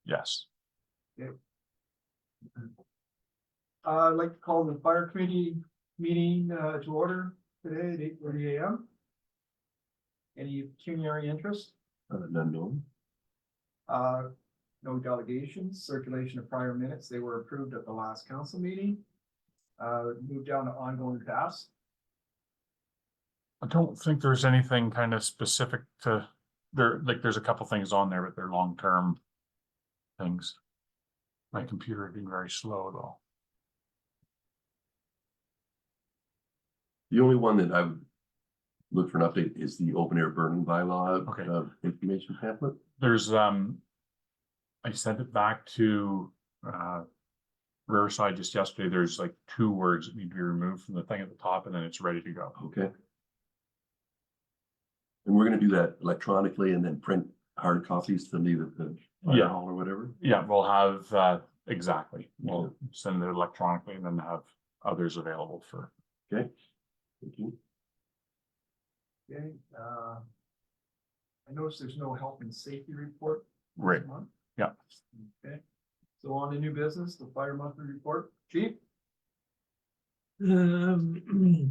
Yes. I'd like to call the fire committee meeting to order today at 8:30 a.m. Any pecuniary interest? None known. No delegations, circulation of prior minutes, they were approved at the last council meeting. Move down to ongoing tasks. I don't think there's anything kind of specific to there, like there's a couple things on there, but they're long-term things. My computer being very slow though. The only one that I would look for an update is the open air burning bylaw. Okay. Information pamphlet. There's I sent it back to Riverside just yesterday. There's like 2 words that need to be removed from the thing at the top and then it's ready to go. Okay. And we're gonna do that electronically and then print hard copies to leave at the fire Yeah. hall or whatever. Yeah, we'll have exactly. We'll send it electronically and then have others available for. Okay. Thank you. Okay, I noticed there's no health and safety report. this Right. month. Yeah. Okay, so on to new business, the fire monthly report, chief?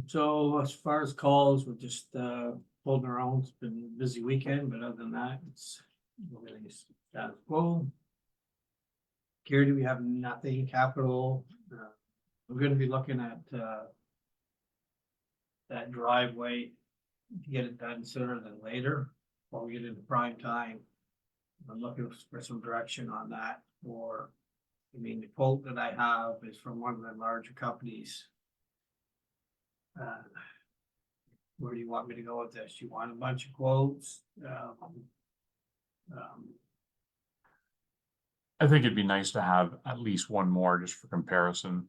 So as far as calls, we're just holding our own. It's been a busy weekend, but other than that, it's really status quo. Security, we have nothing. Capital, we're gonna be looking at that driveway to get it done sooner than later, while we get into prime time. I'm looking for some direction on that, or, I mean, the quote that I have is from one of the larger companies. Where do you want me to go with this? You want a bunch of quotes? I think it'd be nice to have at least one more just for comparison.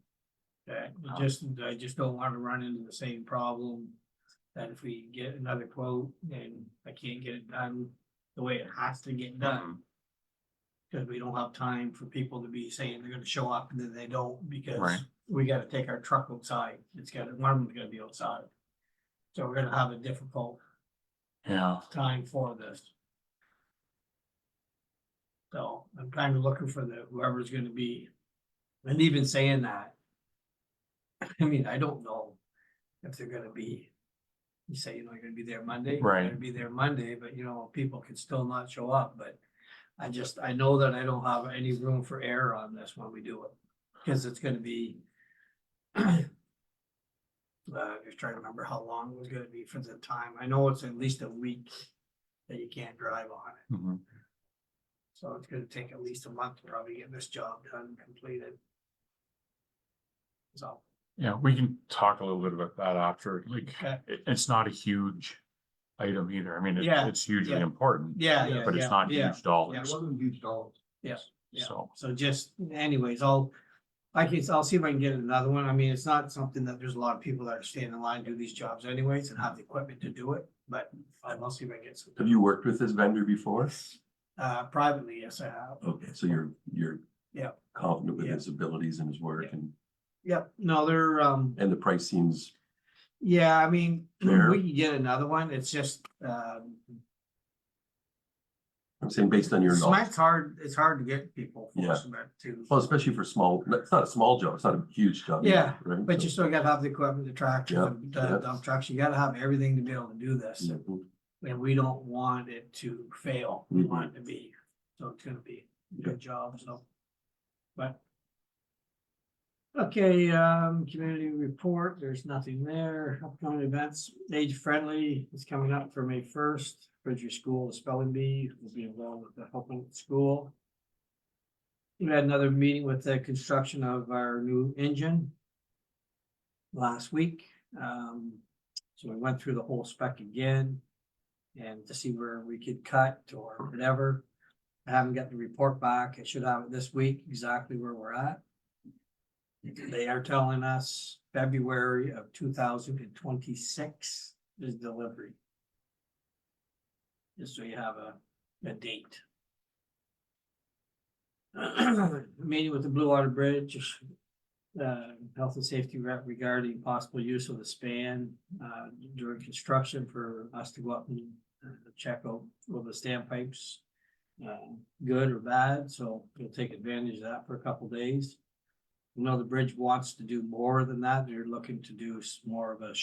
Okay, I just don't want to run into the same problem. That if we get another quote and I can't get it done the way it has to get done. Cause we don't have time for people to be saying they're gonna show up and then they don't, because Right. we gotta take our truck outside. One of them's gonna be outside. So we're gonna have a difficult Yeah. time for this. So I'm kind of looking for whoever's gonna be, and even saying that. I mean, I don't know if they're gonna be, you say, you're gonna be there Monday. Right. You're gonna be there Monday, but people can still not show up, but I know that I don't have any room for error on this when we do it, because it's gonna be. Just trying to remember how long it was gonna be for the time. I know it's at least a week that you can't drive on it. Mhm. So it's gonna take at least a month to probably get this job done and completed. So, Yeah, we can talk a little bit about that after, like, okay. it's not a huge item either. I mean, Yeah, it's hugely yeah. important, Yeah, but it's not yeah, huge It dollars. wasn't huge dollars. yeah. So, So just anyways, I'll see if I can get another one. I mean, it's not something that there's a lot of people that are standing in line to do these jobs anyways and have the equipment to do it, but I'll see if I can get some. Have you worked with this vendor before? Privately, yes, I have. Okay, so you're Yeah. confident with Yeah. his abilities and his work Yeah. and Yep, no, they're, the price seems yeah, I mean, Fair. we can get another one. It's just, I'm saying based on your knowledge. cement's it's hard to get people Yeah. for cement too. Well, especially for small, it's not a small job, it's not a huge job. either, Yeah, right? But So- you still gotta have the equipment, the tractors, Yeah, the yeah. dump trucks, you gotta have everything to be able to do this. Mhm. And we don't want it to fail, we Mhm. want it to be, so it's gonna be a good job, so. But. Okay, community report, there's nothing there, upcoming events, age friendly is coming up for May 1st. Bridger School, the spelling bee will be involved with the helping at school. We had another meeting with the construction of our new engine. Last week, so we went through the whole spec again. And to see where we could cut or whatever. I haven't got the report back. I should have it this week, exactly where we're at. They are telling us February of 2026 is delivery. Just so you have a date. Meeting with the Blue Water Bridge. Health and safety rep regarding possible use of the span during construction for us to go up and check out all the standpipes good or bad, so we'll take advantage of that for a couple days. I know the bridge wants to do more than that. They're looking to do more of a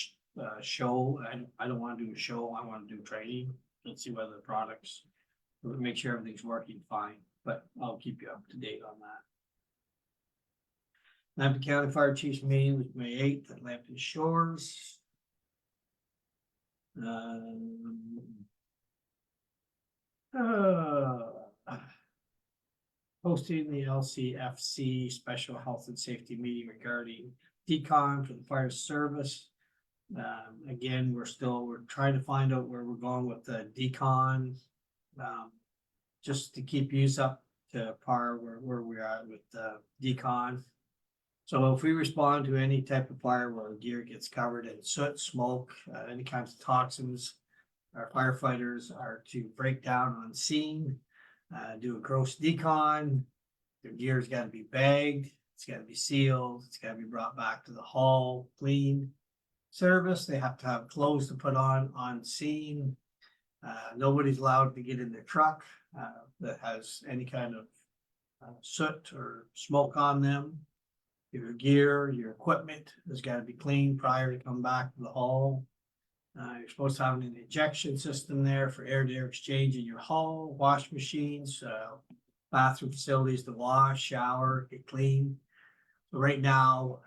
show. I don't want to do a show. I want to do training and see whether the products, make sure everything's working fine, but I'll keep you up to date on that. Lambton County Fire Chiefs meeting was May 8th at Lambton Shores. Hosting the LCFC Special Health and Safety Meeting regarding decon for the fire service. Again, we're trying to find out where we're going with the decon. Just to keep use up to par where we are with the decon. So if we respond to any type of fire where gear gets covered in soot, smoke, any kinds of toxins, our firefighters are to break down on scene, do a gross decon. Their gear's got to be bagged, it's got to be sealed, it's got to be brought back to the hall, cleaned. Service, they have to have clothes to put on scene. Nobody's allowed to get in their truck that has any kind of soot or smoke on them. Your gear, your equipment has got to be cleaned prior to come back to the hall. You're supposed to have an ejection system there for air-to-air exchange in your hall, wash machines, bathroom facilities to wash, shower, get clean. So right now,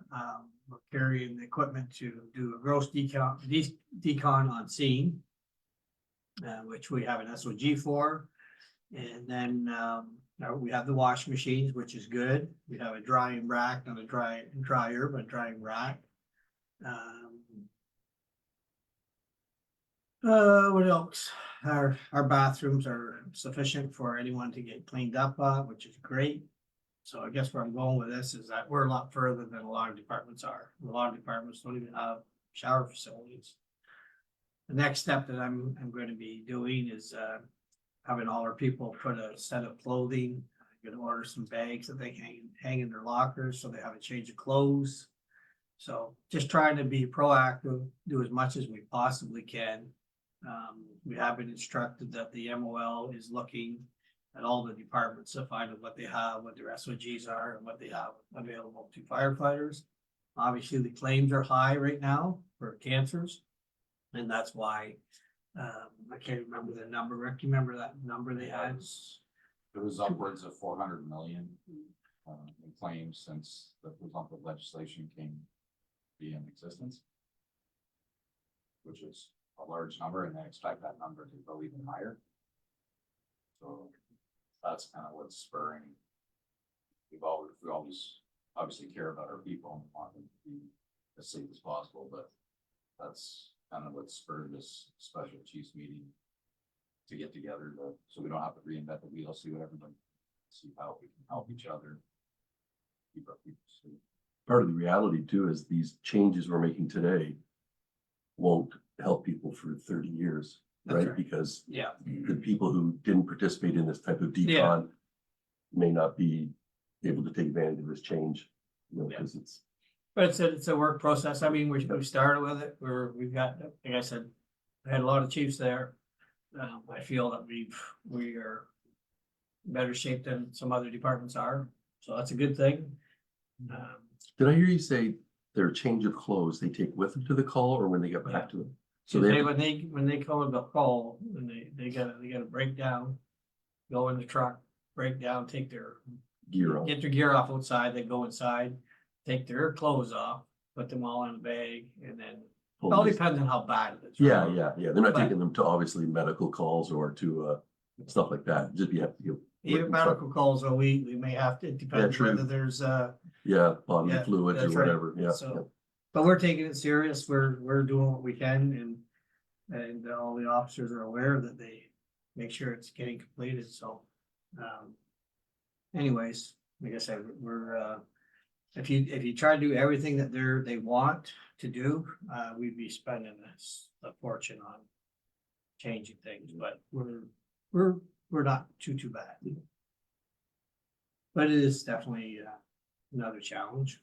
we're carrying the equipment to do a gross decon on scene, which we have an SOG for. And then we have the wash machines, which is good. We have a drying rack, not a dryer, but a drying rack. What else? Our bathrooms are sufficient for anyone to get cleaned up, which is great. So I guess where I'm going with this is that we're a lot further than a lot of departments are. A lot of departments don't even have shower facilities. The next step that I'm going to be doing is having all our people put a set of clothing. I'm going to order some bags that they hang in their lockers so they have a change of clothes. So just trying to be proactive, do as much as we possibly can. We have been instructed that the MOL is looking at all the departments to find out what they have, what their SOGs are, and what they have available to firefighters. Obviously, the claims are high right now for cancers, and that's why I can't remember the number. Rick, you remember that number they had? It was upwards of 400 million in claims since the presumptive legislation came to be in existence, which is a large number, and they expect that number to go even higher. So that's kind of what's spurring. We always obviously care about our people and want them to be as safe as possible, but that's kind of what spurred this special chiefs meeting to get together so we don't have to reinvent the wheel, see how we can help each other. Keep our people safe. Part of the reality too is these changes we're making today won't help people for 30 years, right? Because Yeah. the people who didn't participate in this type of decon Yeah. may not be able to take advantage of this change, you know, Yeah. because it's. But it's a work process. I mean, we started with it. We've got, like I said, I had a lot of chiefs there. I feel that we are in better shape than some other departments are, so that's a good thing. Did I hear you say their change of clothes they take with them to the call or when they get back to it? So they, when they come in the call, and they gotta break down, go in the truck, break down, take their gear on. get their gear off outside, they go inside, take their clothes off, put them all in a bag, and then it all depends on how bad it is. Yeah, right? yeah. They're not But- taking them to obviously medical calls or to stuff like that. Just you have to go. Even medical calls, or we may have to, it depends true. whether there's Yeah, bodily Yeah, fluids or that's right. whatever. Yeah. So, but we're taking it serious. We're doing what we can, and all the officers are aware that they make sure it's getting completed. So, anyways, like I said, we're if you try to do everything that they want to do, we'd be spending a fortune on changing things. But we're not too bad. But it is definitely another challenge.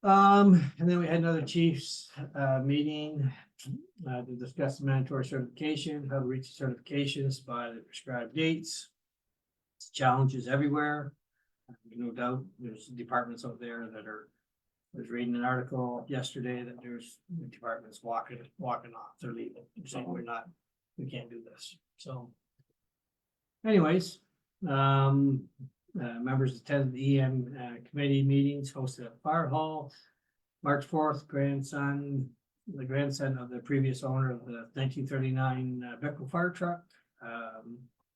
And then we had another chiefs meeting To discuss the mandatory certification, how to reach the certifications by the prescribed dates. Challenges everywhere. No doubt, there's departments out there that are, I was reading an article yesterday that there's departments walking off, they're leaving, they're saying we can't do this, so. Anyways, members attended the EM committee meetings hosted at Fire Hall. March 4th, the grandson of the previous owner of the 1939 Bickel fire truck.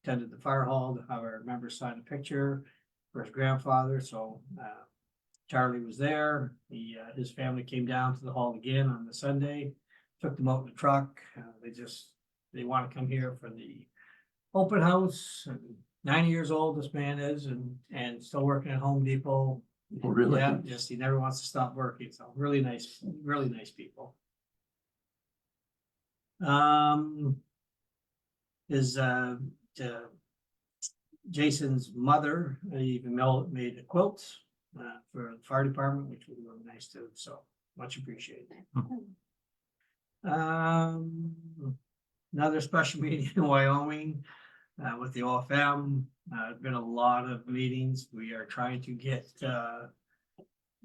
Attended the fire hall to have our members sign a picture for his grandfather, so Charlie was there. His family came down to the hall again on the Sunday, took them out in the truck. They want to come here for the open house. 90 years old this man is, and still working at Home Depot. Oh, really? Yeah, just he never wants to stop working, so really nice people. Jason's mother even made a quilt for the fire department, which was really nice too, so much appreciated. Another special meeting in Wyoming with the OFM. Been a lot of meetings. We are trying to get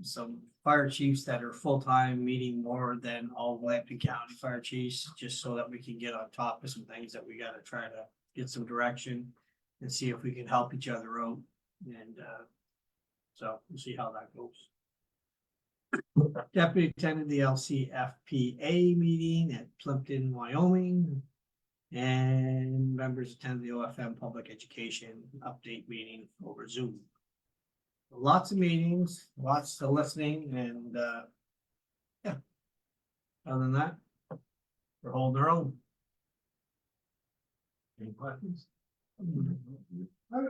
some fire chiefs that are full-time meeting more than all Lampton County fire chiefs, just so that we can get on top of some things that we gotta try to get some direction and see if we can help each other out. And so we'll see how that goes. Deputy attended the LCFPA meeting at Plimpton, Wyoming. And members attended the OFM Public Education Update meeting over Zoom. Lots of meetings, lots of listening, and yeah. Other than that, we're holding our own. Any questions?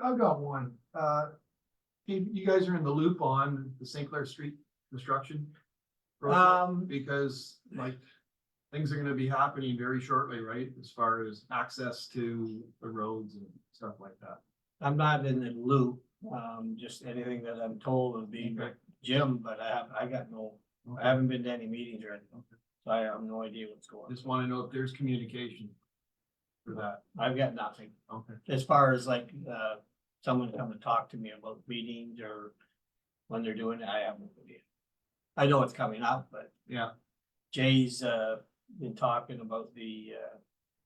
I've got one. You guys are in the loop on the St. Clair Street construction project, because like things are gonna be happening very shortly, right? As far as access to the roads and stuff like that. I'm not in the loop, just anything that I'm told would be Jim, but I haven't been to any meetings or anything. So I have no idea what's going on. Just wanna know if there's communication for that. I've got nothing. Okay. As far as like, someone come and talk to me about meetings or when they're doing it, I have no idea. I know it's coming up, but Yeah. Jay's, been talking about the,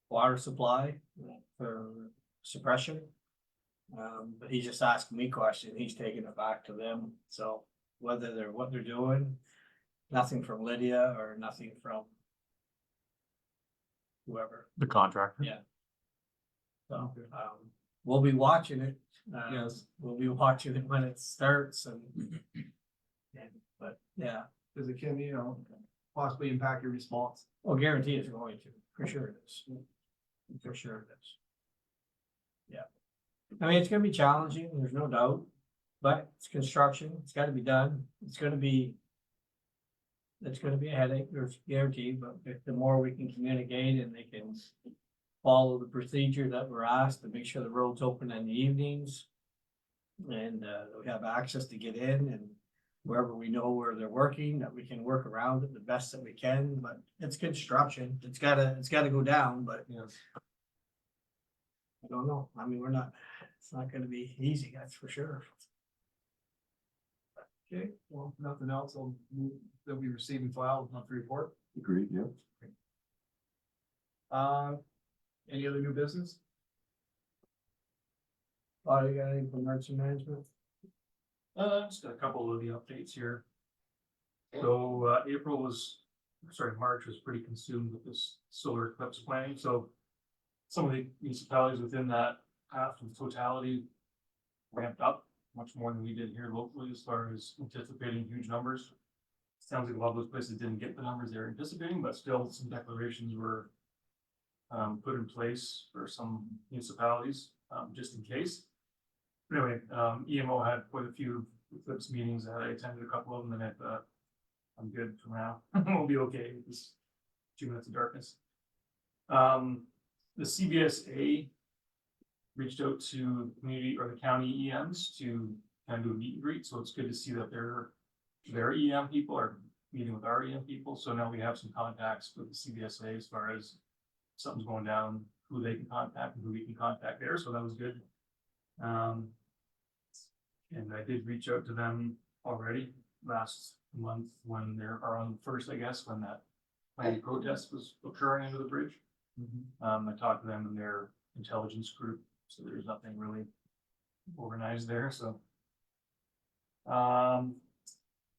water supply for suppression. But he's just asking me questions. He's taking it back to them. So what they're doing, nothing from Lydia or nothing from whoever. The contractor. Yeah. So, we'll be watching it. Yes. We'll be watching it when it starts and, but yeah, Cause it can, possibly impact your response. I'll guarantee it's going to, for sure it is. For sure it is. Yeah. I mean, it's gonna be challenging, there's no doubt, but it's construction, it's gotta be done, it's gonna be a headache, there's guaranteed, but if the more we can communicate and they can follow the procedure that we're asked to make sure the road's open in the evenings. And we have access to get in, and wherever we know where they're working, that we can work around it the best that we can, but it's construction, it's gotta go down, but Yes. I don't know, I mean, it's not gonna be easy, that's for sure. Okay, well, nothing else that we receive and file monthly report. Agreed, yeah. Any other new business? Oh, you got anything from emergency management? Just got a couple of the updates here. So, March was pretty consumed with this solar eclipse planning, so some of the municipalities within that half of totality ramped up much more than we did here locally as far as anticipating huge numbers. Sounds like a lot of those places didn't get the numbers they're anticipating, but still some declarations were put in place for some municipalities, just in case. But anyway, EMO had quite a few eclipse meetings. I attended a couple of them, and I thought, I'm good for now. We'll be okay with this 2 minutes of darkness. The CBSA reached out to the community or the county EMs to kind of do a meet and greet. So it's good to see that their EM people are meeting with our EM people, so now we have some contacts with the CBSA as far as something's going down, who they can contact and who we can contact there, so that was good. And I did reach out to them already last month when or on the first, I guess, when that planned protest was occurring under the bridge. I talked to them in their intelligence group, so there's nothing really organized there, so.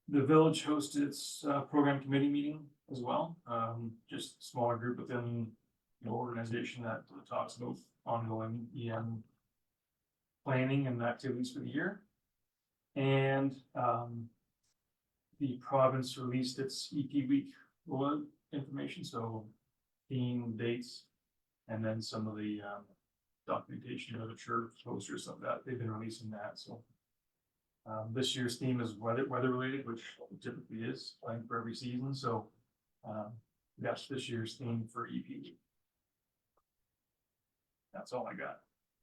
The village hosted its program committee meeting as well, just a smaller group within the organization that talks about ongoing EM planning and activities for the year. And the province released its EP week rollout information, so theme, dates, and then some of the documentation, literature, posters, stuff that they've been releasing that, so. This year's theme is weather related, which typically is planned for every season, so that's this year's theme for EP. That's all I got.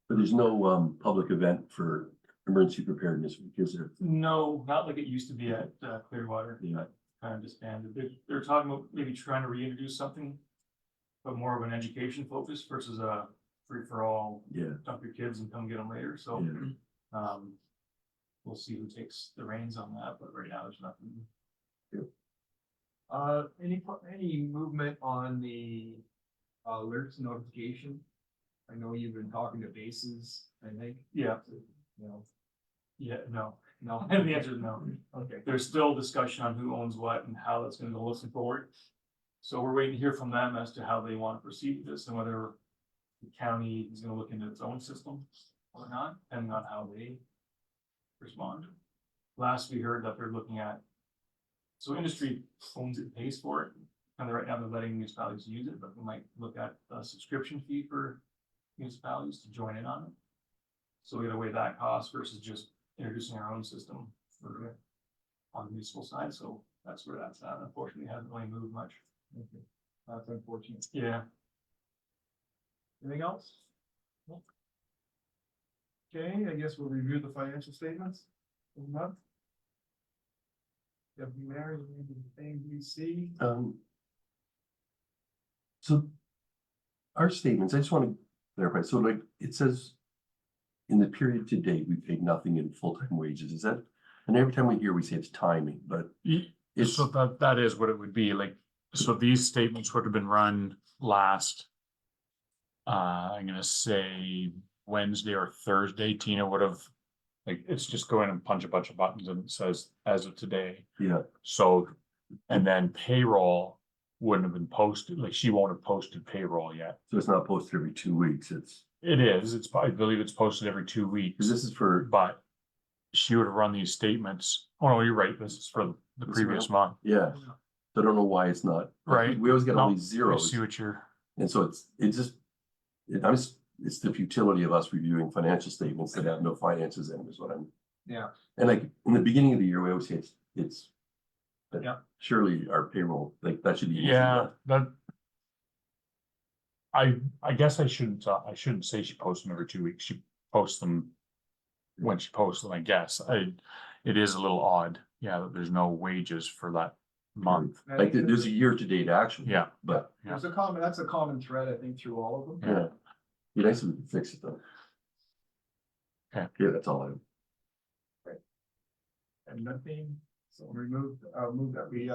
But there's no public event for emergency preparedness because there. No, not like it used to be at Clearwater. Yeah. That kind of disbanded. They're talking about maybe trying to reintroduce something, but more of an education focus versus a free for all. Yeah. Dump your kids and come get them later. So, Yeah. we'll see who takes the reins on that. But right now, there's nothing. Any movement on the alerts notification? I know you've been talking to bases, I think, Yeah. you know, Yeah. No. no. And the answer is no. Okay. There's still discussion on who owns what and how that's gonna go looking forward. So we're waiting to hear from them as to how they want to proceed with this and whether the county is gonna look into its own system or not, depending on how they respond. Last we heard that they're looking at, so industry owns it, pays for it, and right now they're letting municipalities use it, but we might look at a subscription fee for municipalities to join in on it. So we gotta weigh that cost versus just introducing our own system for on the municipal side, so that's where that's at. Unfortunately, it hasn't really moved much. Okay. That's unfortunate. Yeah. Anything else? Okay, I guess we'll review the financial statements for the month. Deputy Mayor, you need the thing we see. So our statements, I just want to clarify, so like, it says in the period to date, we paid nothing in full-time wages, is that? And every time we hear, we say it's timing, but it's, So that is what it would be like. So these statements would have been run last. I'm gonna say Wednesday or Thursday. Tina would have, like, it's just go in and punch a bunch of buttons and it says as of today. yeah, So, and then payroll wouldn't have been posted, like she won't have posted payroll yet. so it's not posted every 2 weeks, it's, It is, I believe it's posted every 2 weeks. because this is for, But she would have run these statements. Oh, no, you're right. This is for the This previous month? month. yeah. So I don't know why it's not. Right. We always get all No, these I zeros, see what you're, and so it's the futility of us reviewing financial statements that have no finances in them is what I'm. Yeah. And like, in the beginning of the year, we always say it's. but Yeah. Surely our payroll, like, that should be. easy yeah, enough. that. I guess I shouldn't say she posts them every 2 weeks. She posts them when she posts them, I guess. It is a little odd, yeah, that there's no wages for that month. Like, there's a year-to-date action. Yeah. But, There's that's a common thread, I think, through all of them. yeah, be nice if we could fix it though. Okay. Yeah, that's all I. And nothing, so move that we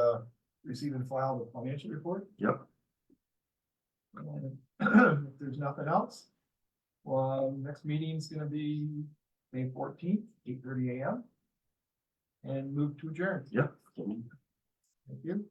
receive and file the financial report. Yep. And if there's nothing else, well, next meeting's gonna be May 14th, 8:30 AM. And move to adjourn. Yep. Thank you.